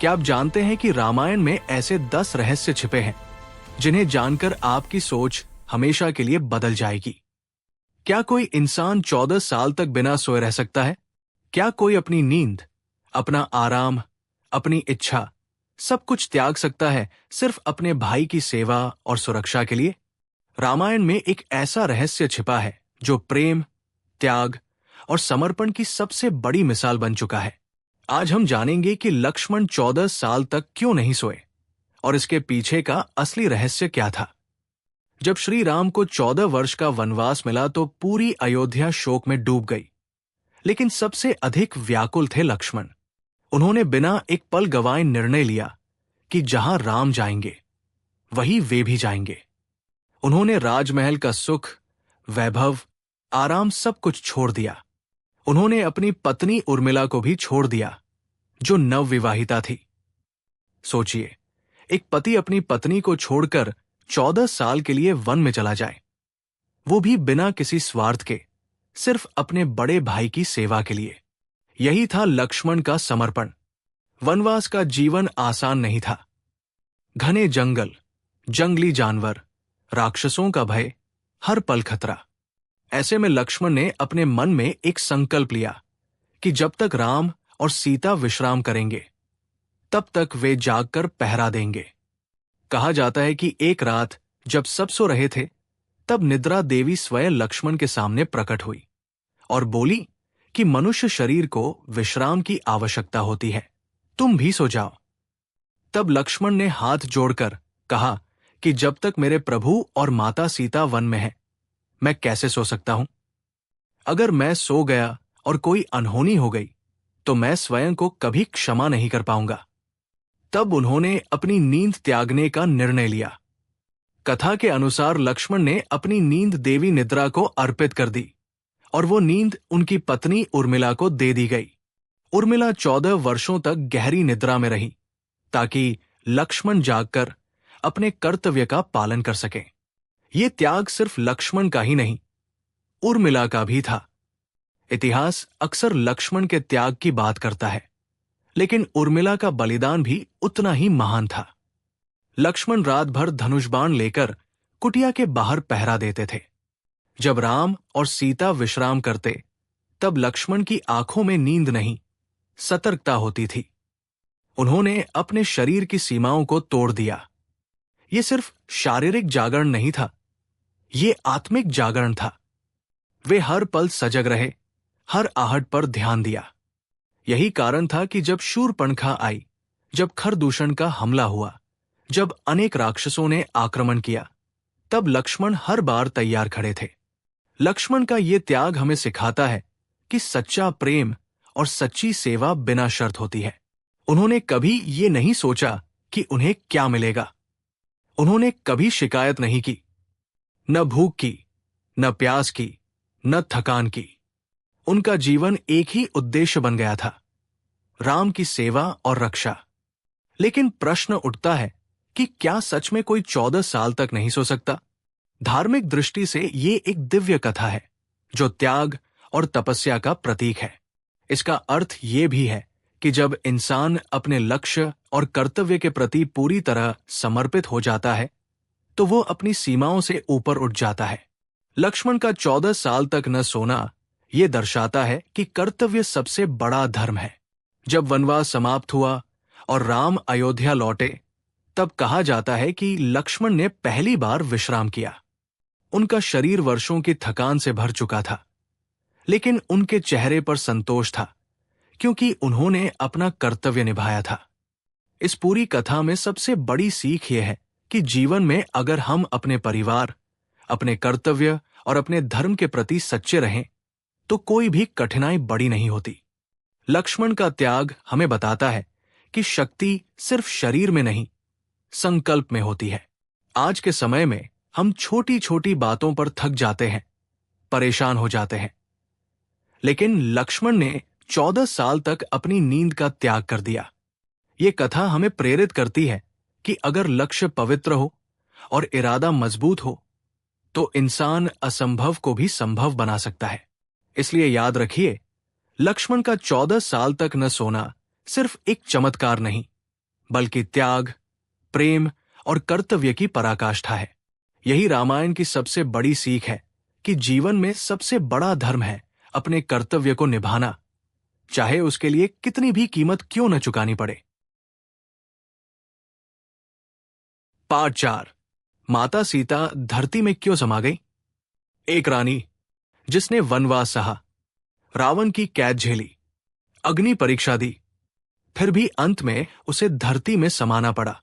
क्या आप जानते हैं कि रामायण में ऐसे 10 रहस्य छिपे हैं जिन्हें जानकर आपकी सोच हमेशा के लिए बदल जाएगी? क्या कोई इंसान 14 साल तक बिना सोए रह सकता है? क्या कोई अपनी नींद, अपना आराम, अपनी इच्छा सब कुछ त्याग सकता है सिर्फ अपने भाई की सेवा और सुरक्षा के लिए? रामायण में एक ऐसा रहस्य छिपा है जो प्रेम, त्याग और समर्पण की सबसे बड़ी मिसाल बन चुका है। आज हम जानेंगे कि लक्ष्मण 14 साल तक क्यों नहीं सोए और इसके पीछे का असली रहस्य क्या था। जब श्री राम को 14 वर्ष का वनवास मिला तो पूरी अयोध्या शोक में डूब गई, लेकिन सबसे अधिक व्याकुल थे लक्ष्मण। उन्होंने बिना एक पल गवाए निर्णय लिया कि जहां राम जाएंगे वहीं वे भी जाएंगे। उन्होंने राजमहल का सुख, वैभव, आराम सब कुछ छोड़ दिया। उन्होंने अपनी पत्नी उर्मिला को भी छोड़ दिया, जो नवविवाहिता थी। सोचिए, एक पति अपनी पत्नी को छोड़कर 14 साल के लिए वन में चला जाए, वो भी बिना किसी स्वार्थ के, सिर्फ अपने बड़े भाई की सेवा के लिए। यही था लक्ष्मण का समर्पण। वनवास का जीवन आसान नहीं था। घने जंगल, जंगली जानवर, राक्षसों का भय, हर पल खतरा। ऐसे में लक्ष्मण ने अपने मन में एक संकल्प लिया कि जब तक राम और सीता विश्राम करेंगे तब तक वे जागकर पहरा देंगे। कहा जाता है कि एक रात जब सब सो रहे थे तब निद्रा देवी स्वयं लक्ष्मण के सामने प्रकट हुई और बोली कि मनुष्य शरीर को विश्राम की आवश्यकता होती है, तुम भी सो जाओ। तब लक्ष्मण ने हाथ जोड़कर कहा कि जब तक मेरे प्रभु और माता सीता वन में हैं, मैं कैसे सो सकता हूं? अगर मैं सो गया और कोई अनहोनी हो गई तो मैं स्वयं को कभी क्षमा नहीं कर पाऊंगा। तब उन्होंने अपनी नींद त्यागने का निर्णय लिया। कथा के अनुसार लक्ष्मण ने अपनी नींद देवी निद्रा को अर्पित कर दी और वो नींद उनकी पत्नी उर्मिला को दे दी गई। उर्मिला 14 वर्षों तक गहरी निद्रा में रही ताकि लक्ष्मण जागकर अपने कर्तव्य का पालन कर सके। ये त्याग सिर्फ लक्ष्मण का ही नहीं, उर्मिला का भी था। इतिहास अक्सर लक्ष्मण के त्याग की बात करता है, लेकिन उर्मिला का बलिदान भी उतना ही महान था। लक्ष्मण रात भर धनुष बाण लेकर कुटिया के बाहर पहरा देते थे। जब राम और सीता विश्राम करते तब लक्ष्मण की आंखों में नींद नहीं, सतर्कता होती थी। उन्होंने अपने शरीर की सीमाओं को तोड़ दिया। ये सिर्फ शारीरिक जागरण नहीं था, ये आत्मिक जागरण था। वे हर पल सजग रहे, हर आहट पर ध्यान दिया। यही कारण था कि जब शूरपणखा आई, जब खरदूषण का हमला हुआ, जब अनेक राक्षसों ने आक्रमण किया, तब लक्ष्मण हर बार तैयार खड़े थे। लक्ष्मण का ये त्याग हमें सिखाता है कि सच्चा प्रेम और सच्ची सेवा बिना शर्त होती है। उन्होंने कभी ये नहीं सोचा कि उन्हें क्या मिलेगा। उन्होंने कभी शिकायत नहीं की, न भूख की, न प्यास की, न थकान की। उनका जीवन एक ही उद्देश्य बन गया था, राम की सेवा और रक्षा। लेकिन प्रश्न उठता है कि क्या सच में कोई 14 साल तक नहीं सो सकता? धार्मिक दृष्टि से ये एक दिव्य कथा है जो त्याग और तपस्या का प्रतीक है। इसका अर्थ ये भी है कि जब इंसान अपने लक्ष्य और कर्तव्य के प्रति पूरी तरह समर्पित हो जाता है तो वो अपनी सीमाओं से ऊपर उठ जाता है। लक्ष्मण का 14 साल तक न सोना ये दर्शाता है कि कर्तव्य सबसे बड़ा धर्म है। जब वनवास समाप्त हुआ और राम अयोध्या लौटे तब कहा जाता है कि लक्ष्मण ने पहली बार विश्राम किया। उनका शरीर वर्षों की थकान से भर चुका था, लेकिन उनके चेहरे पर संतोष था क्योंकि उन्होंने अपना कर्तव्य निभाया था। इस पूरी कथा में सबसे बड़ी सीख यह है कि जीवन में अगर हम अपने परिवार, अपने कर्तव्य और अपने धर्म के प्रति सच्चे रहें तो कोई भी कठिनाई बड़ी नहीं होती। लक्ष्मण का त्याग हमें बताता है कि शक्ति सिर्फ शरीर में नहीं, संकल्प में होती है। आज के समय में हम छोटी छोटी बातों पर थक जाते हैं, परेशान हो जाते हैं, लेकिन लक्ष्मण ने 14 साल तक अपनी नींद का त्याग कर दिया। ये कथा हमें प्रेरित करती है कि अगर लक्ष्य पवित्र हो और इरादा मजबूत हो तो इंसान असंभव को भी संभव बना सकता है। इसलिए याद रखिए, लक्ष्मण का 14 साल तक न सोना सिर्फ एक चमत्कार नहीं, बल्कि त्याग, प्रेम और कर्तव्य की पराकाष्ठा है। यही रामायण की सबसे बड़ी सीख है कि जीवन में सबसे बड़ा धर्म है अपने कर्तव्य को निभाना, चाहे उसके लिए कितनी भी कीमत क्यों न चुकानी पड़े। पार्ट 4। माता सीता धरती में क्यों समा गई? एक रानी जिसने वनवास सहा, रावण की कैद झेली, अग्नि परीक्षा दी, फिर भी अंत में उसे धरती में समाना पड़ा।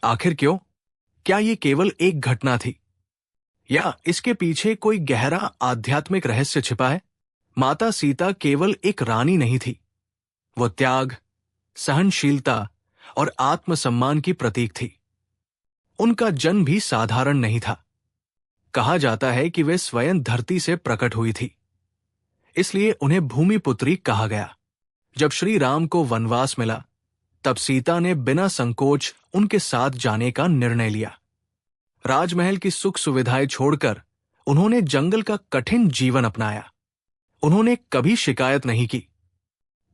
आखिर क्यों? क्या ये केवल एक घटना थी या इसके पीछे कोई गहरा आध्यात्मिक रहस्य छिपा है? माता सीता केवल एक रानी नहीं थी, वो त्याग, सहनशीलता और आत्मसम्मान की प्रतीक थी। उनका जन्म भी साधारण नहीं था। कहा जाता है कि वे स्वयं धरती से प्रकट हुई थी, इसलिए उन्हें भूमिपुत्री कहा गया। जब श्री राम को वनवास मिला, तब सीता ने बिना संकोच उनके साथ जाने का निर्णय लिया। राजमहल की सुख सुविधाएं छोड़कर उन्होंने जंगल का कठिन जीवन अपनाया। उन्होंने कभी शिकायत नहीं की।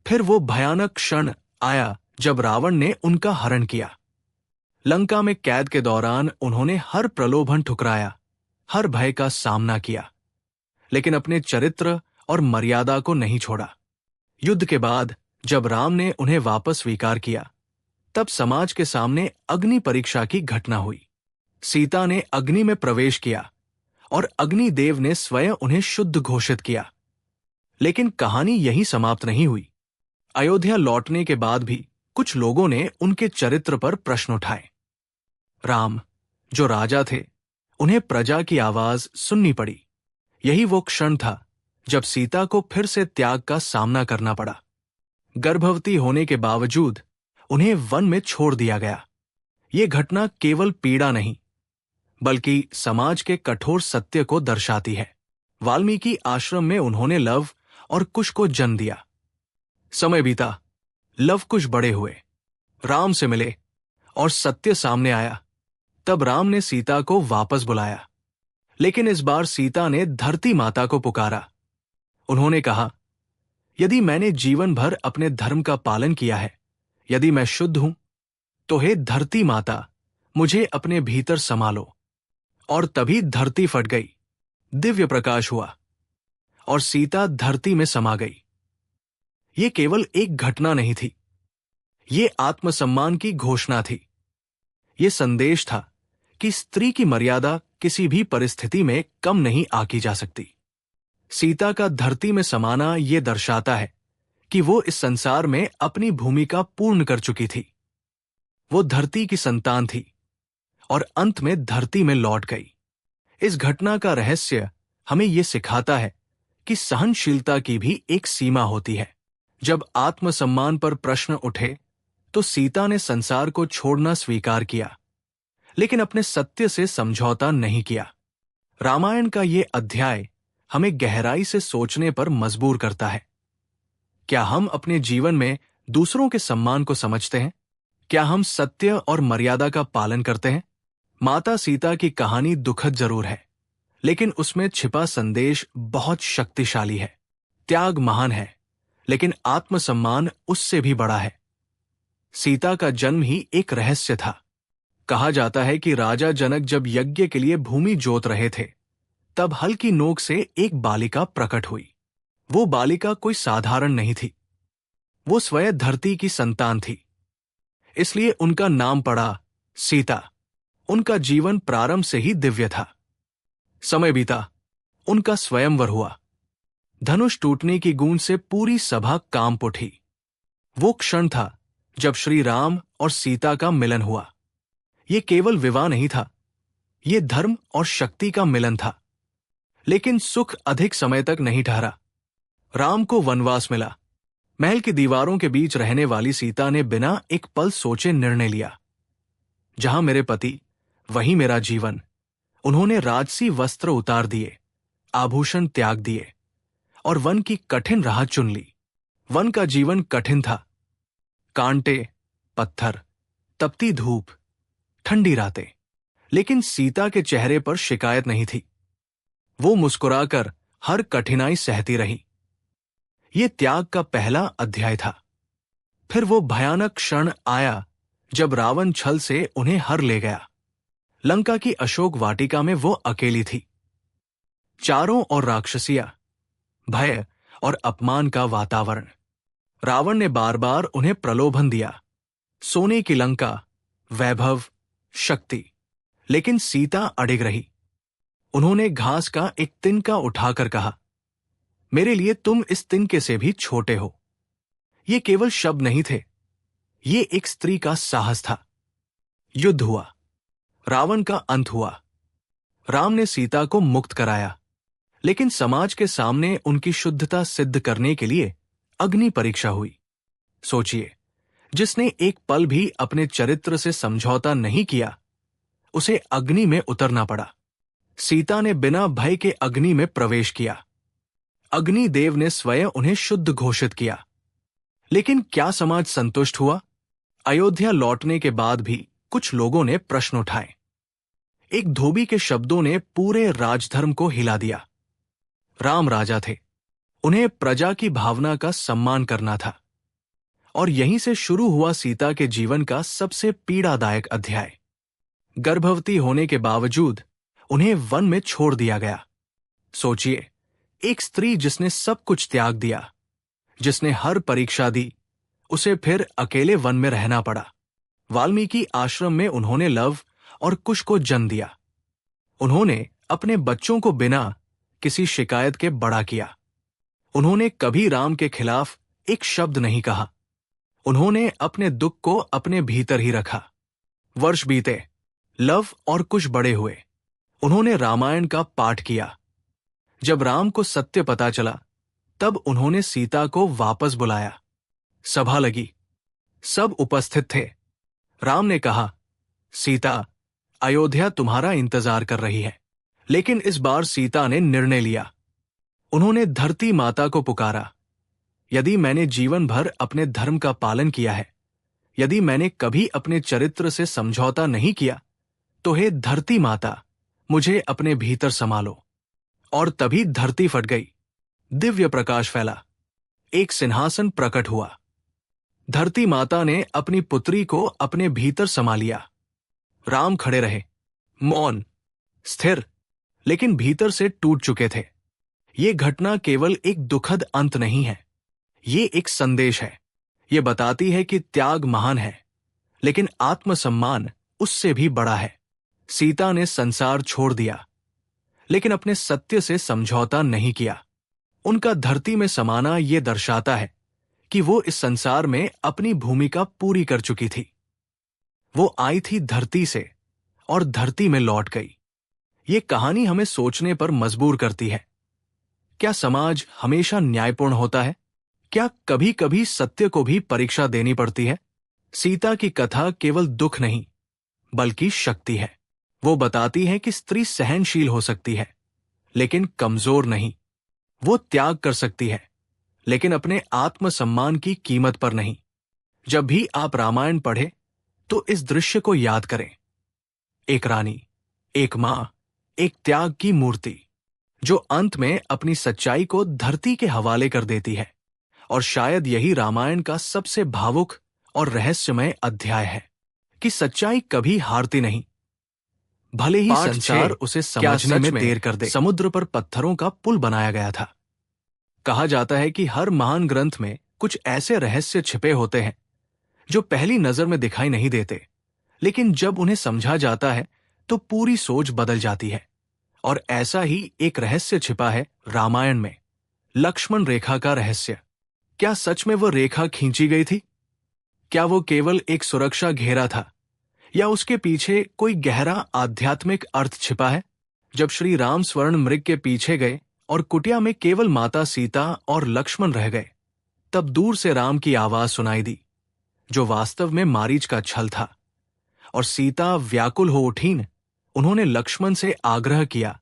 फिर वो भयानक क्षण आया जब रावण ने उनका हरण किया। लंका में कैद के दौरान उन्होंने हर प्रलोभन ठुकराया, हर भय का सामना किया, लेकिन अपने चरित्र और मर्यादा को नहीं छोड़ा। युद्ध के बाद जब राम ने उन्हें वापस स्वीकार किया, तब समाज के सामने अग्नि परीक्षा की घटना हुई। सीता ने अग्नि में प्रवेश किया और अग्निदेव ने स्वयं उन्हें शुद्ध घोषित किया। लेकिन कहानी यहीं समाप्त नहीं हुई। अयोध्या लौटने के बाद भी कुछ लोगों ने उनके चरित्र पर प्रश्न उठाए। राम, जो राजा थे, उन्हें प्रजा की आवाज सुननी पड़ी। यही वो क्षण था जब सीता को फिर से त्याग का सामना करना पड़ा। गर्भवती होने के बावजूद उन्हें वन में छोड़ दिया गया। ये घटना केवल पीड़ा नहीं, बल्कि समाज के कठोर सत्य को दर्शाती है। वाल्मीकि आश्रम में उन्होंने लव और कुश को जन्म दिया। समय बीता, लव कुश बड़े हुए, राम से मिले और सत्य सामने आया। तब राम ने सीता को वापस बुलाया, लेकिन इस बार सीता ने धरती माता को पुकारा। उन्होंने कहा, यदि मैंने जीवन भर अपने धर्म का पालन किया है, यदि मैं शुद्ध हूं, तो हे धरती माता, मुझे अपने भीतर समा लो। और तभी धरती फट गई, दिव्य प्रकाश हुआ और सीता धरती में समा गई। ये केवल एक घटना नहीं थी, ये आत्मसम्मान की घोषणा थी। ये संदेश था कि स्त्री की मर्यादा किसी भी परिस्थिति में कम नहीं आंकी जा सकती। सीता का धरती में समाना ये दर्शाता है कि वो इस संसार में अपनी भूमिका पूर्ण कर चुकी थी। वो धरती की संतान थी और अंत में धरती में लौट गई। इस घटना का रहस्य हमें ये सिखाता है कि सहनशीलता की भी एक सीमा होती है। जब आत्मसम्मान पर प्रश्न उठे, तो सीता ने संसार को छोड़ना स्वीकार किया, लेकिन अपने सत्य से समझौता नहीं किया। रामायण का ये अध्याय हमें गहराई से सोचने पर मजबूर करता है। क्या हम अपने जीवन में दूसरों के सम्मान को समझते हैं? क्या हम सत्य और मर्यादा का पालन करते हैं? माता सीता की कहानी दुखद जरूर है, लेकिन उसमें छिपा संदेश बहुत शक्तिशाली है। त्याग महान है, लेकिन आत्मसम्मान उससे भी बड़ा है। सीता का जन्म ही एक रहस्य था। कहा जाता है कि राजा जनक जब यज्ञ के लिए भूमि जोत रहे थे, तब हल्की नोक से एक बालिका प्रकट हुई। वो बालिका कोई साधारण नहीं थी, वो स्वयं धरती की संतान थी। इसलिए उनका नाम पड़ा सीता। उनका जीवन प्रारंभ से ही दिव्य था। समय बीता, उनका स्वयंवर हुआ। धनुष टूटने की गूंज से पूरी सभा कांप उठी। वो क्षण था जब श्री राम और सीता का मिलन हुआ। ये केवल विवाह नहीं था, ये धर्म और शक्ति का मिलन था। लेकिन सुख अधिक समय तक नहीं ठहरा। राम को वनवास मिला। महल की दीवारों के बीच रहने वाली सीता ने बिना एक पल सोचे निर्णय लिया, जहां मेरे पति वहीं मेरा जीवन। उन्होंने राजसी वस्त्र उतार दिए, आभूषण त्याग दिए और वन की कठिन राह चुन ली। वन का जीवन कठिन था। कांटे, पत्थर, तपती धूप, ठंडी रातें, लेकिन सीता के चेहरे पर शिकायत नहीं थी। वो मुस्कुराकर हर कठिनाई सहती रही। ये त्याग का पहला अध्याय था। फिर वो भयानक क्षण आया जब रावण छल से उन्हें हर ले गया। लंका की अशोक वाटिका में वो अकेली थी। चारों ओर राक्षसियां, भय और अपमान का वातावरण। रावण ने बार बार उन्हें प्रलोभन दिया, सोने की लंका, वैभव, शक्ति। लेकिन सीता अडिग रही। उन्होंने घास का एक तिनका उठाकर कहा, मेरे लिए तुम इस तिनके से भी छोटे हो। ये केवल शब्द नहीं थे, ये एक स्त्री का साहस था। युद्ध हुआ। रावण का अंत हुआ। राम ने सीता को मुक्त कराया, लेकिन समाज के सामने उनकी शुद्धता सिद्ध करने के लिए अग्नि परीक्षा हुई। सोचिए, जिसने एक पल भी अपने चरित्र से समझौता नहीं किया, उसे अग्नि में उतरना पड़ा। सीता ने बिना भय के अग्नि में प्रवेश किया। अग्निदेव ने स्वयं उन्हें शुद्ध घोषित किया। लेकिन क्या समाज संतुष्ट हुआ? अयोध्या लौटने के बाद भी कुछ लोगों ने प्रश्न उठाए। एक धोबी के शब्दों ने पूरे राजधर्म को हिला दिया। राम राजा थे, उन्हें प्रजा की भावना का सम्मान करना था। और यहीं से शुरू हुआ सीता के जीवन का सबसे पीड़ादायक अध्याय। गर्भवती होने के बावजूद उन्हें वन में छोड़ दिया गया। सोचिए, एक स्त्री जिसने सब कुछ त्याग दिया, जिसने हर परीक्षा दी, उसे फिर अकेले वन में रहना पड़ा। वाल्मीकि आश्रम में उन्होंने लव और कुश को जन्म दिया। उन्होंने अपने बच्चों को बिना किसी शिकायत के बड़ा किया। उन्होंने कभी राम के खिलाफ एक शब्द नहीं कहा। उन्होंने अपने दुख को अपने भीतर ही रखा। वर्ष बीते, लव और कुश बड़े हुए। उन्होंने रामायण का पाठ किया। जब राम को सत्य पता चला, तब उन्होंने सीता को वापस बुलाया। सभा लगी, सब उपस्थित थे। राम ने कहा, सीता, अयोध्या तुम्हारा इंतजार कर रही है। लेकिन इस बार सीता ने निर्णय लिया। उन्होंने धरती माता को पुकारा, यदि मैंने जीवन भर अपने धर्म का पालन किया है, यदि मैंने कभी अपने चरित्र से समझौता नहीं किया, तो हे धरती माता, मुझे अपने भीतर संभालो। और तभी धरती फट गई, दिव्य प्रकाश फैला, एक सिंहासन प्रकट हुआ। धरती माता ने अपनी पुत्री को अपने भीतर समा लिया। राम खड़े रहे, मौन, स्थिर, लेकिन भीतर से टूट चुके थे। ये घटना केवल एक दुखद अंत नहीं है, ये एक संदेश है। ये बताती है कि त्याग महान है, लेकिन आत्मसम्मान उससे भी बड़ा है। सीता ने संसार छोड़ दिया, लेकिन अपने सत्य से समझौता नहीं किया। उनका धरती में समाना ये दर्शाता है कि वो इस संसार में अपनी भूमिका पूरी कर चुकी थी। वो आई थी धरती से और धरती में लौट गई। ये कहानी हमें सोचने पर मजबूर करती है। क्या समाज हमेशा न्यायपूर्ण होता है? क्या कभी कभी सत्य को भी परीक्षा देनी पड़ती है? सीता की कथा केवल दुख नहीं, बल्कि शक्ति है। वो बताती है कि स्त्री सहनशील हो सकती है, लेकिन कमजोर नहीं। वो त्याग कर सकती है, लेकिन अपने आत्मसम्मान की कीमत पर नहीं। जब भी आप रामायण पढ़ें, तो इस दृश्य को याद करें। एक रानी, एक मां, एक त्याग की मूर्ति, जो अंत में अपनी सच्चाई को धरती के हवाले कर देती है। और शायद यही रामायण का सबसे भावुक और रहस्यमय अध्याय है, कि सच्चाई कभी हारती नहीं, भले ही संसार उसे समझने में देर कर दे। समुद्र पर पत्थरों का पुल बनाया गया था। कहा जाता है कि हर महान ग्रंथ में कुछ ऐसे रहस्य छिपे होते हैं जो पहली नजर में दिखाई नहीं देते, लेकिन जब उन्हें समझा जाता है तो पूरी सोच बदल जाती है। और ऐसा ही एक रहस्य छिपा है रामायण में, लक्ष्मण रेखा का रहस्य। क्या सच में वो रेखा खींची गई थी? क्या वो केवल एक सुरक्षा घेरा था, या उसके पीछे कोई गहरा आध्यात्मिक अर्थ छिपा है? जब श्री राम स्वर्ण मृग के पीछे गए और कुटिया में केवल माता सीता और लक्ष्मण रह गए, तब दूर से राम की आवाज सुनाई दी, जो वास्तव में मारीच का छल था। और सीता व्याकुल हो उठीं। उन्होंने लक्ष्मण से आग्रह किया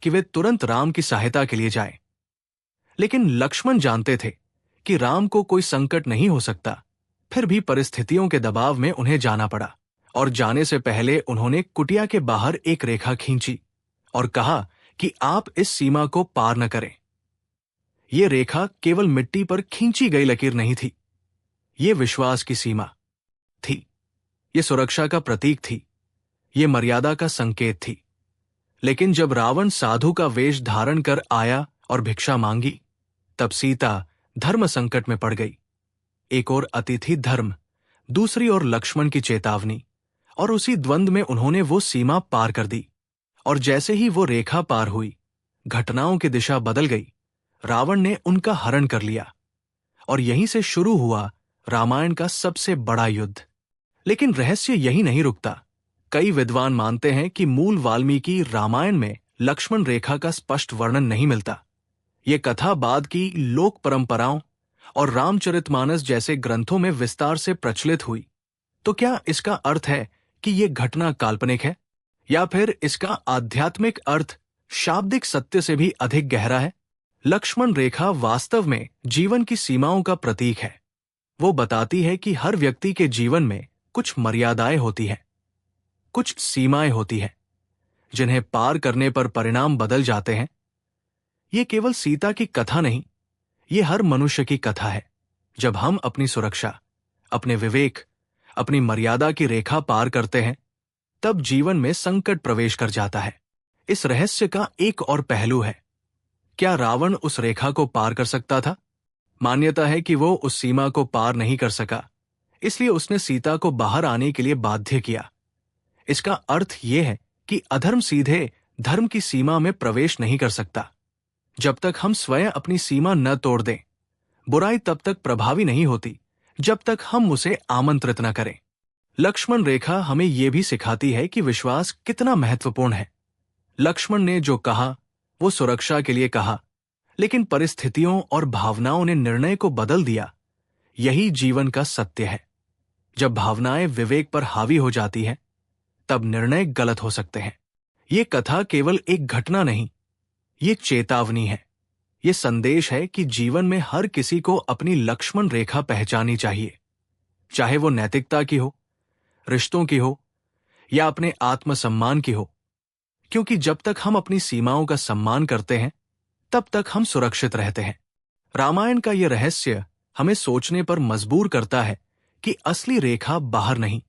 कि वे तुरंत राम की सहायता के लिए जाएं। लेकिन लक्ष्मण जानते थे कि राम को कोई संकट नहीं हो सकता। फिर भी परिस्थितियों के दबाव में उन्हें जाना पड़ा। और जाने से पहले उन्होंने कुटिया के बाहर एक रेखा खींची और कहा कि आप इस सीमा को पार न करें। ये रेखा केवल मिट्टी पर खींची गई लकीर नहीं थी, ये विश्वास की सीमा थी। ये सुरक्षा का प्रतीक थी, ये मर्यादा का संकेत थी। लेकिन जब रावण साधु का वेश धारण कर आया और भिक्षा मांगी, तब सीता धर्म संकट में पड़ गई। एक ओर अतिथि धर्म, दूसरी ओर लक्ष्मण की चेतावनी, और उसी द्वंद में उन्होंने वो सीमा पार कर दी। और जैसे ही वो रेखा पार हुई, घटनाओं की दिशा बदल गई। रावण ने उनका हरण कर लिया और यहीं से शुरू हुआ रामायण का सबसे बड़ा युद्ध। लेकिन रहस्य यही नहीं रुकता। कई विद्वान मानते हैं कि मूल वाल्मीकि रामायण में लक्ष्मण रेखा का स्पष्ट वर्णन नहीं मिलता। ये कथा बाद की लोक परंपराओं और रामचरितमानस जैसे ग्रंथों में विस्तार से प्रचलित हुई। तो क्या इसका अर्थ है कि ये घटना काल्पनिक है, या फिर इसका आध्यात्मिक अर्थ शाब्दिक सत्य से भी अधिक गहरा है? लक्ष्मण रेखा वास्तव में जीवन की सीमाओं का प्रतीक है। वो बताती है कि हर व्यक्ति के जीवन में कुछ मर्यादाएं होती हैं, कुछ सीमाएं होती हैं, जिन्हें पार करने पर परिणाम बदल जाते हैं। ये केवल सीता की कथा नहीं, ये हर मनुष्य की कथा है। जब हम अपनी सुरक्षा, अपने विवेक, अपनी मर्यादा की रेखा पार करते हैं, तब जीवन में संकट प्रवेश कर जाता है। इस रहस्य का एक और पहलू है। क्या रावण उस रेखा को पार कर सकता था? मान्यता है कि वो उस सीमा को पार नहीं कर सका, इसलिए उसने सीता को बाहर आने के लिए बाध्य किया। इसका अर्थ यह है कि अधर्म सीधे धर्म की सीमा में प्रवेश नहीं कर सकता। जब तक हम स्वयं अपनी सीमा न तोड़ दें, बुराई तब तक प्रभावी नहीं होती जब तक हम उसे आमंत्रित न करें। लक्ष्मण रेखा हमें यह भी सिखाती है कि विश्वास कितना महत्वपूर्ण है। लक्ष्मण ने जो कहा वो सुरक्षा के लिए कहा, लेकिन परिस्थितियों और भावनाओं ने निर्णय को बदल दिया। यही जीवन का सत्य है। जब भावनाएं विवेक पर हावी हो जाती हैं, तब निर्णय गलत हो सकते हैं। ये कथा केवल एक घटना नहीं, ये चेतावनी है। ये संदेश है कि जीवन में हर किसी को अपनी लक्ष्मण रेखा पहचाननी चाहिए, चाहे वो नैतिकता की हो, रिश्तों की हो, या अपने आत्मसम्मान की हो। क्योंकि जब तक हम अपनी सीमाओं का सम्मान करते हैं, तब तक हम सुरक्षित रहते हैं। रामायण का यह रहस्य हमें सोचने पर मजबूर करता है कि असली रेखा बाहर नहीं,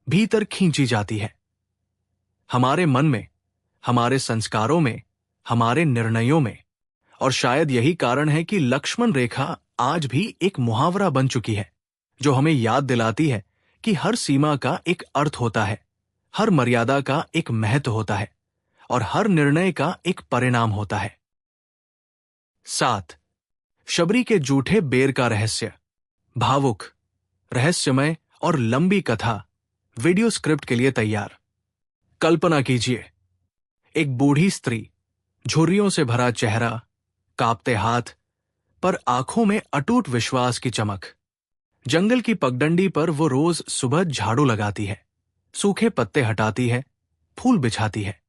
भीतर खींची जाती है। हमारे मन में, हमारे संस्कारों में, हमारे निर्णयों में। और शायद यही कारण है कि लक्ष्मण रेखा आज भी एक मुहावरा बन चुकी है, जो हमें याद दिलाती है कि हर सीमा का एक अर्थ होता है, हर मर्यादा का एक महत्व होता है, और हर निर्णय का एक परिणाम होता है। 7. शबरी के जूठे बेर का रहस्य। भावुक, रहस्यमय और लंबी कथा वीडियो स्क्रिप्ट के लिए तैयार। कल्पना कीजिए, एक बूढ़ी स्त्री, झुर्रियों से भरा चेहरा, कांपते हाथ, पर आंखों में अटूट विश्वास की चमक। जंगल की पगडंडी पर वो रोज सुबह झाड़ू लगाती है, सूखे पत्ते हटाती है, फूल बिछाती है,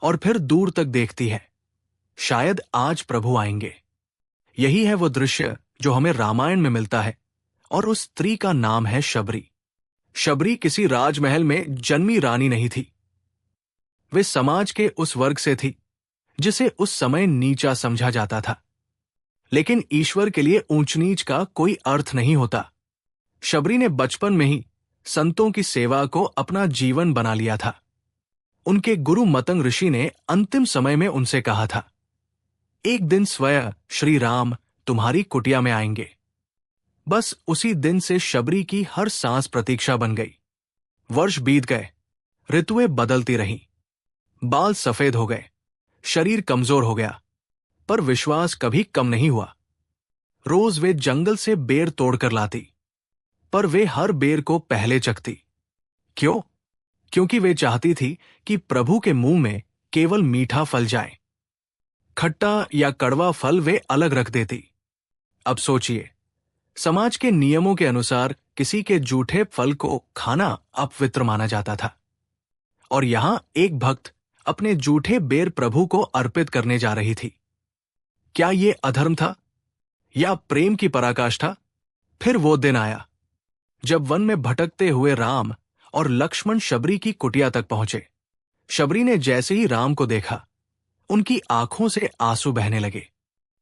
और फिर दूर तक देखती है। शायद आज प्रभु आएंगे। यही है वो दृश्य जो हमें रामायण में मिलता है, और उस स्त्री का नाम है शबरी। शबरी किसी राजमहल में जन्मी रानी नहीं थी। वे समाज के उस वर्ग से थी जिसे उस समय नीचा समझा जाता था। लेकिन ईश्वर के लिए ऊंच नीच का कोई अर्थ नहीं होता। शबरी ने बचपन में ही संतों की सेवा को अपना जीवन बना लिया था। उनके गुरु मतंग ऋषि ने अंतिम समय में उनसे कहा था, एक दिन स्वयं श्री राम तुम्हारी कुटिया में आएंगे। बस उसी दिन से शबरी की हर सांस प्रतीक्षा बन गई। वर्ष बीत गए, ऋतुएं बदलती रहीं, बाल सफेद हो गए, शरीर कमजोर हो गया, पर विश्वास कभी कम नहीं हुआ। रोज वे जंगल से बेर तोड़कर लाती, पर वे हर बेर को पहले चखती। क्यों? क्योंकि वे चाहती थी कि प्रभु के मुंह में केवल मीठा फल जाए। खट्टा या कड़वा फल वे अलग रख देती। अब सोचिए, समाज के नियमों के अनुसार किसी के जूठे फल को खाना अपवित्र माना जाता था, और यहां एक भक्त अपने जूठे बेर प्रभु को अर्पित करने जा रही थी। क्या ये अधर्म था या प्रेम की पराकाष्ठा? फिर वो दिन आया जब वन में भटकते हुए राम और लक्ष्मण शबरी की कुटिया तक पहुंचे। शबरी ने जैसे ही राम को देखा, उनकी आंखों से आंसू बहने लगे।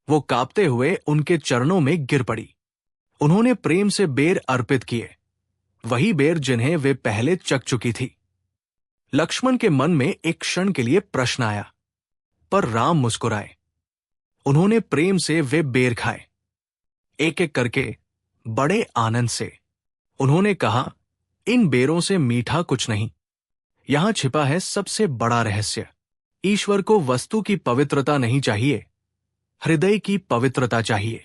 वो कांपते हुए उनके चरणों में गिर पड़ी। उन्होंने प्रेम से बेर अर्पित किए, वही बेर जिन्हें वे पहले चख चुकी थी। लक्ष्मण के मन में एक क्षण के लिए प्रश्न आया, पर राम मुस्कुराए। उन्होंने प्रेम से वे बेर खाए, एक एक करके, बड़े आनंद से। उन्होंने कहा, इन बेरों से मीठा कुछ नहीं, यहां छिपा है सबसे बड़ा रहस्य। ईश्वर को वस्तु की पवित्रता नहीं चाहिए, हृदय की पवित्रता चाहिए।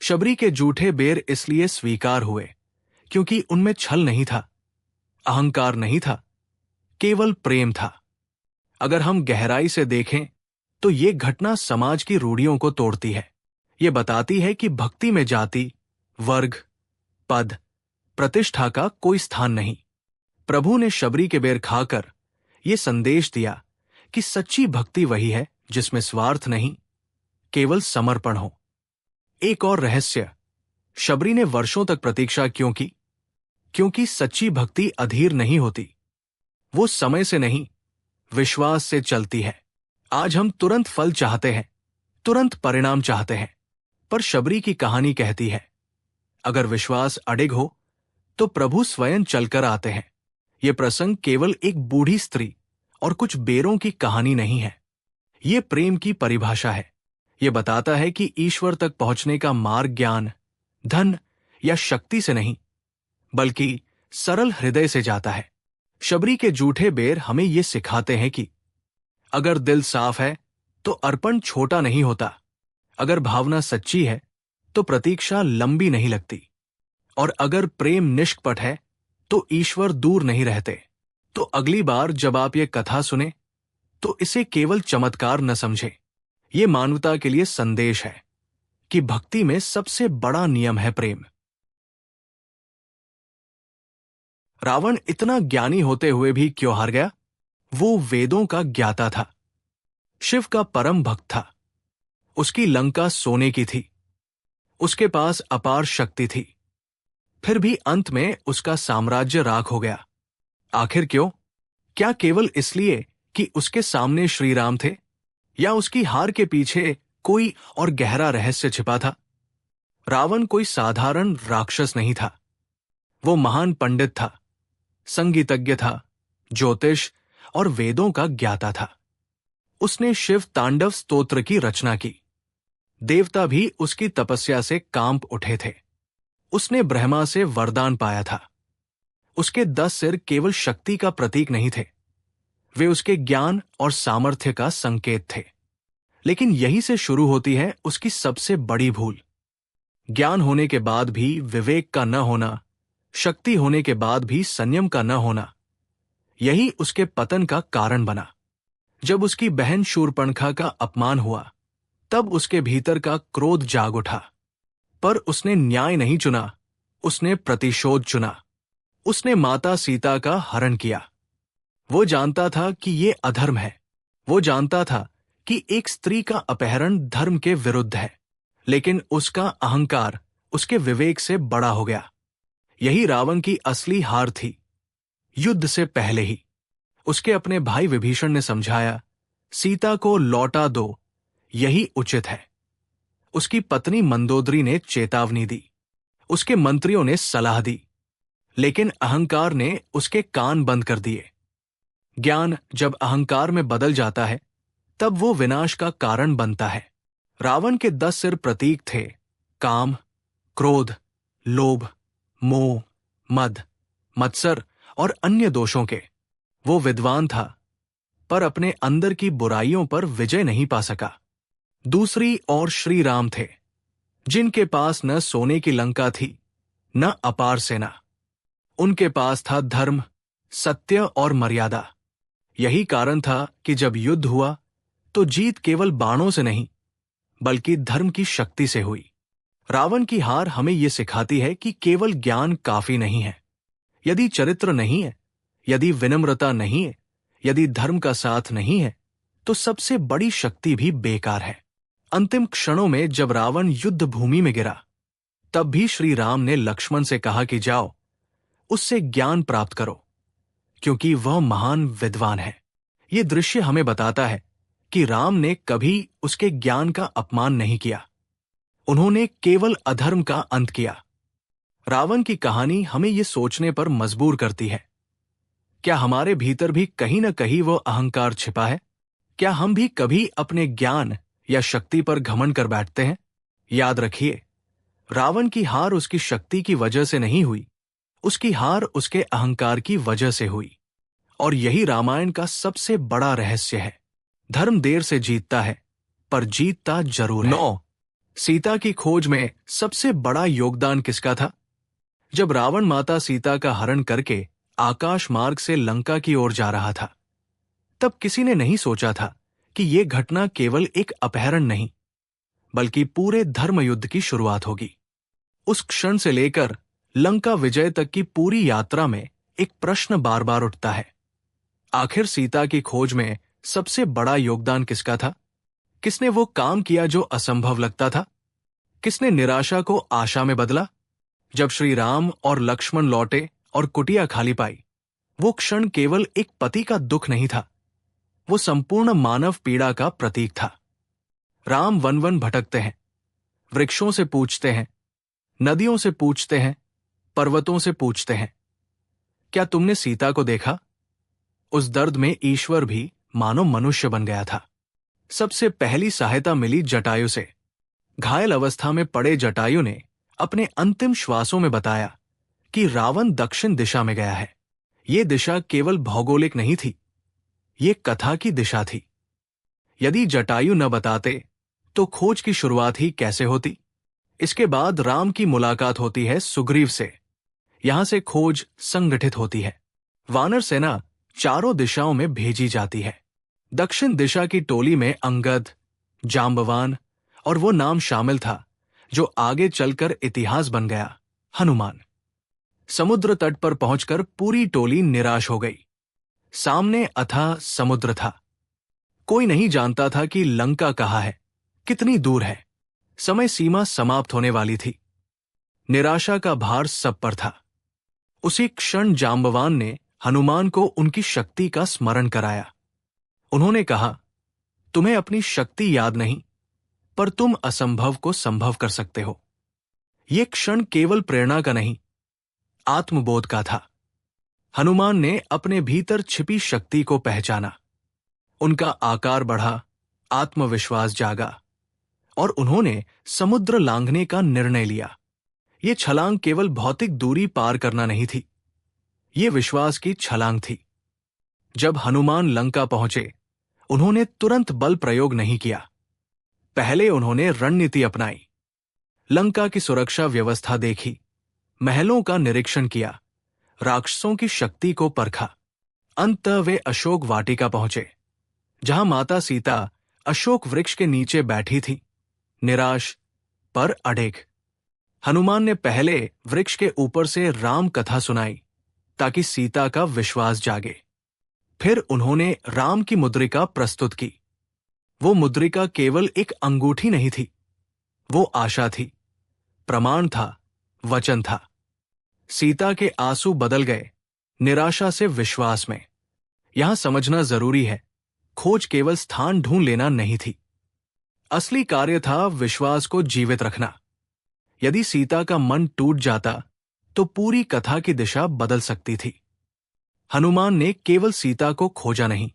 शबरी के जूठे बेर इसलिए स्वीकार हुए क्योंकि उनमें छल नहीं था, अहंकार नहीं था, केवल प्रेम था। अगर हम गहराई से देखें तो ये घटना समाज की रूढ़ियों को तोड़ती है। ये बताती है कि भक्ति में जाति, वर्ग, पद, प्रतिष्ठा का कोई स्थान नहीं। प्रभु ने शबरी के बेर खाकर ये संदेश दिया कि सच्ची भक्ति वही है जिसमें स्वार्थ नहीं, केवल समर्पण हो। एक और रहस्य, शबरी ने वर्षों तक प्रतीक्षा क्यों की? क्योंकि सच्ची भक्ति अधीर नहीं होती, वो समय से नहीं, विश्वास से चलती है। आज हम तुरंत फल चाहते हैं, तुरंत परिणाम चाहते हैं, पर शबरी की कहानी कहती है, अगर विश्वास अडिग हो तो प्रभु स्वयं चलकर आते हैं। यह प्रसंग केवल एक बूढ़ी स्त्री और कुछ बेरों की कहानी नहीं है, ये प्रेम की परिभाषा है। यह बताता है कि ईश्वर तक पहुंचने का मार्ग ज्ञान, धन या शक्ति से नहीं, बल्कि सरल हृदय से जाता है। शबरी के जूठे बेर हमें ये सिखाते हैं कि अगर दिल साफ है तो अर्पण छोटा नहीं होता, अगर भावना सच्ची है तो प्रतीक्षा लंबी नहीं लगती, और अगर प्रेम निष्कपट है तो ईश्वर दूर नहीं रहते। तो अगली बार जब आप ये कथा सुने तो इसे केवल चमत्कार न समझे, ये मानवता के लिए संदेश है कि भक्ति में सबसे बड़ा नियम है प्रेम। रावण इतना ज्ञानी होते हुए भी क्यों हार गया? वो वेदों का ज्ञाता था, शिव का परम भक्त था, उसकी लंका सोने की थी, उसके पास अपार शक्ति थी, फिर भी अंत में उसका साम्राज्य राख हो गया। आखिर क्यों? क्या केवल इसलिए कि उसके सामने श्री राम थे, या उसकी हार के पीछे कोई और गहरा रहस्य छिपा था? रावण कोई साधारण राक्षस नहीं था, वो महान पंडित था, संगीतज्ञ था, ज्योतिष और वेदों का ज्ञाता था। उसने शिव तांडव स्तोत्र की रचना की, देवता भी उसकी तपस्या से कांप उठे थे। उसने ब्रह्मा से वरदान पाया था। उसके 10 सिर केवल शक्ति का प्रतीक नहीं थे, वे उसके ज्ञान और सामर्थ्य का संकेत थे। लेकिन यही से शुरू होती है उसकी सबसे बड़ी भूल। ज्ञान होने के बाद भी विवेक का न होना, शक्ति होने के बाद भी संयम का न होना, यही उसके पतन का कारण बना। जब उसकी बहन शूर्पणखा का अपमान हुआ, तब उसके भीतर का क्रोध जाग उठा, पर उसने न्याय नहीं चुना, उसने प्रतिशोध चुना। उसने माता सीता का हरण किया। वो जानता था कि ये अधर्म है, वो जानता था कि एक स्त्री का अपहरण धर्म के विरुद्ध है, लेकिन उसका अहंकार उसके विवेक से बड़ा हो गया। यही रावण की असली हार थी। युद्ध से पहले ही उसके अपने भाई विभीषण ने समझाया, सीता को लौटा दो, यही उचित है। उसकी पत्नी मंदोदरी ने चेतावनी दी, उसके मंत्रियों ने सलाह दी, लेकिन अहंकार ने उसके कान बंद कर दिए। ज्ञान जब अहंकार में बदल जाता है, तब वो विनाश का कारण बनता है। रावण के 10 सिर प्रतीक थे काम, क्रोध, लोभ, मोह, मद, मत्सर और अन्य दोषों के। वो विद्वान था, पर अपने अंदर की बुराइयों पर विजय नहीं पा सका। दूसरी ओर श्री राम थे, जिनके पास न सोने की लंका थी, न अपार सेना। उनके पास था धर्म, सत्य और मर्यादा। यही कारण था कि जब युद्ध हुआ तो जीत केवल बाणों से नहीं, बल्कि धर्म की शक्ति से हुई। रावण की हार हमें यह सिखाती है कि केवल ज्ञान काफी नहीं है। यदि चरित्र नहीं है, यदि विनम्रता नहीं है, यदि धर्म का साथ नहीं है, तो सबसे बड़ी शक्ति भी बेकार है। अंतिम क्षणों में जब रावण युद्ध भूमि में गिरा, तब भी श्री राम ने लक्ष्मण से कहा कि जाओ, उससे ज्ञान प्राप्त करो, क्योंकि वह महान विद्वान है। ये दृश्य हमें बताता है कि राम ने कभी उसके ज्ञान का अपमान नहीं किया, उन्होंने केवल अधर्म का अंत किया। रावण की कहानी हमें ये सोचने पर मजबूर करती है, क्या हमारे भीतर भी कहीं न कहीं वो अहंकार छिपा है? क्या हम भी कभी अपने ज्ञान या शक्ति पर घमंड कर बैठते हैं? याद रखिए, रावण की हार उसकी शक्ति की वजह से नहीं हुई, उसकी हार उसके अहंकार की वजह से हुई। और यही रामायण का सबसे बड़ा रहस्य है। धर्म देर से जीतता है, पर जीतता जरूर है। 9. सीता की खोज में सबसे बड़ा योगदान किसका था? जब रावण माता सीता का हरण करके आकाश मार्ग से लंका की ओर जा रहा था, तब किसी ने नहीं सोचा था कि यह घटना केवल एक अपहरण नहीं, बल्कि पूरे धर्म युद्ध की शुरुआत होगी। उस क्षण से लेकर लंका विजय तक की पूरी यात्रा में एक प्रश्न बार बार उठता है, आखिर सीता की खोज में सबसे बड़ा योगदान किसका था? किसने वो काम किया जो असंभव लगता था? किसने निराशा को आशा में बदला? जब श्री राम और लक्ष्मण लौटे और कुटिया खाली पाई, वो क्षण केवल एक पति का दुख नहीं था, वो संपूर्ण मानव पीड़ा का प्रतीक था। राम वन वन भटकते हैं, वृक्षों से पूछते हैं, नदियों से पूछते हैं, पर्वतों से पूछते हैं, क्या तुमने सीता को देखा? उस दर्द में ईश्वर भी मानो मनुष्य बन गया था। सबसे पहली सहायता मिली जटायु से। घायल अवस्था में पड़े जटायु ने अपने अंतिम श्वासों में बताया कि रावण दक्षिण दिशा में गया है। ये दिशा केवल भौगोलिक नहीं थी, ये कथा की दिशा थी। यदि जटायु न बताते तो खोज की शुरुआत ही कैसे होती? इसके बाद राम की मुलाकात होती है सुग्रीव से। यहां से खोज संगठित होती है। वानर सेना चारों दिशाओं में भेजी जाती है। दक्षिण दिशा की टोली में अंगद, जांबवान और वो नाम शामिल था जो आगे चलकर इतिहास बन गया, हनुमान। समुद्र तट पर पहुंचकर पूरी टोली निराश हो गई। सामने अथाह समुद्र था। कोई नहीं जानता था कि लंका कहाँ है, कितनी दूर है। समय सीमा समाप्त होने वाली थी। निराशा का भार सब पर था। उसी क्षण जांबवान ने हनुमान को उनकी शक्ति का स्मरण कराया। उन्होंने कहा, तुम्हें अपनी शक्ति याद नहीं, पर तुम असंभव को संभव कर सकते हो। यह क्षण केवल प्रेरणा का नहीं, आत्मबोध का था। हनुमान ने अपने भीतर छिपी शक्ति को पहचाना। उनका आकार बढ़ा, आत्मविश्वास जागा और उन्होंने समुद्र लांघने का निर्णय लिया। यह छलांग केवल भौतिक दूरी पार करना नहीं थी, ये विश्वास की छलांग थी। जब हनुमान लंका पहुंचे, उन्होंने तुरंत बल प्रयोग नहीं किया। पहले उन्होंने रणनीति अपनाई। लंका की सुरक्षा व्यवस्था देखी, महलों का निरीक्षण किया, राक्षसों की शक्ति को परखा। अंततः वे अशोक वाटिका पहुंचे, जहां माता सीता अशोक वृक्ष के नीचे बैठी थी, निराश पर अड़िग। हनुमान ने पहले वृक्ष के ऊपर से राम कथा सुनाई ताकि सीता का विश्वास जागे। फिर उन्होंने राम की मुद्रिका प्रस्तुत की। वो मुद्रिका केवल एक अंगूठी नहीं थी, वो आशा थी, प्रमाण था, वचन था। सीता के आंसू बदल गए निराशा से विश्वास में। यहां समझना जरूरी है, खोज केवल स्थान ढूंढ लेना नहीं थी। असली कार्य था विश्वास को जीवित रखना। यदि सीता का मन टूट जाता तो पूरी कथा की दिशा बदल सकती थी। हनुमान ने केवल सीता को खोजा नहीं,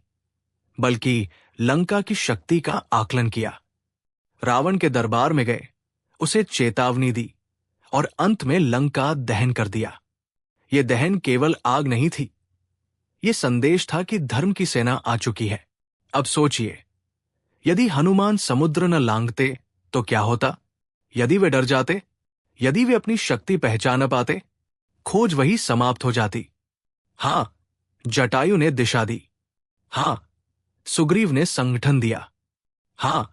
बल्कि लंका की शक्ति का आकलन किया। रावण के दरबार में गए, उसे चेतावनी दी और अंत में लंका दहन कर दिया। यह दहन केवल आग नहीं थी, यह संदेश था कि धर्म की सेना आ चुकी है। अब सोचिए, यदि हनुमान समुद्र न लांघते तो क्या होता? यदि वे डर जाते, यदि वे अपनी शक्ति पहचान न पाते, खोज वही समाप्त हो जाती। हां, जटायु ने दिशा दी। हां, सुग्रीव ने संगठन दिया। हां,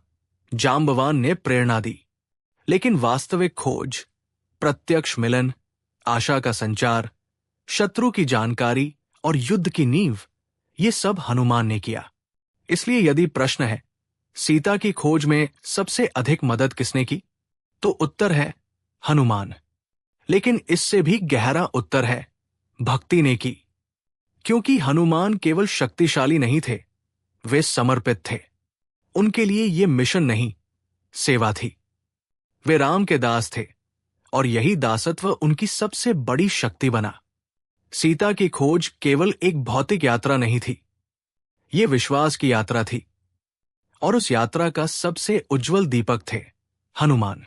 जांबवान ने प्रेरणा दी। लेकिन वास्तविक खोज, प्रत्यक्ष मिलन, आशा का संचार, शत्रु की जानकारी और युद्ध की नींव, ये सब हनुमान ने किया। इसलिए यदि प्रश्न है, सीता की खोज में सबसे अधिक मदद किसने की, तो उत्तर है हनुमान। लेकिन इससे भी गहरा उत्तर है, भक्ति ने की। क्योंकि हनुमान केवल शक्तिशाली नहीं थे, वे समर्पित थे। उनके लिए ये मिशन नहीं, सेवा थी। वे राम के दास थे और यही दासत्व उनकी सबसे बड़ी शक्ति बना। सीता की खोज केवल एक भौतिक यात्रा नहीं थी, ये विश्वास की यात्रा थी। और उस यात्रा का सबसे उज्जवल दीपक थे हनुमान।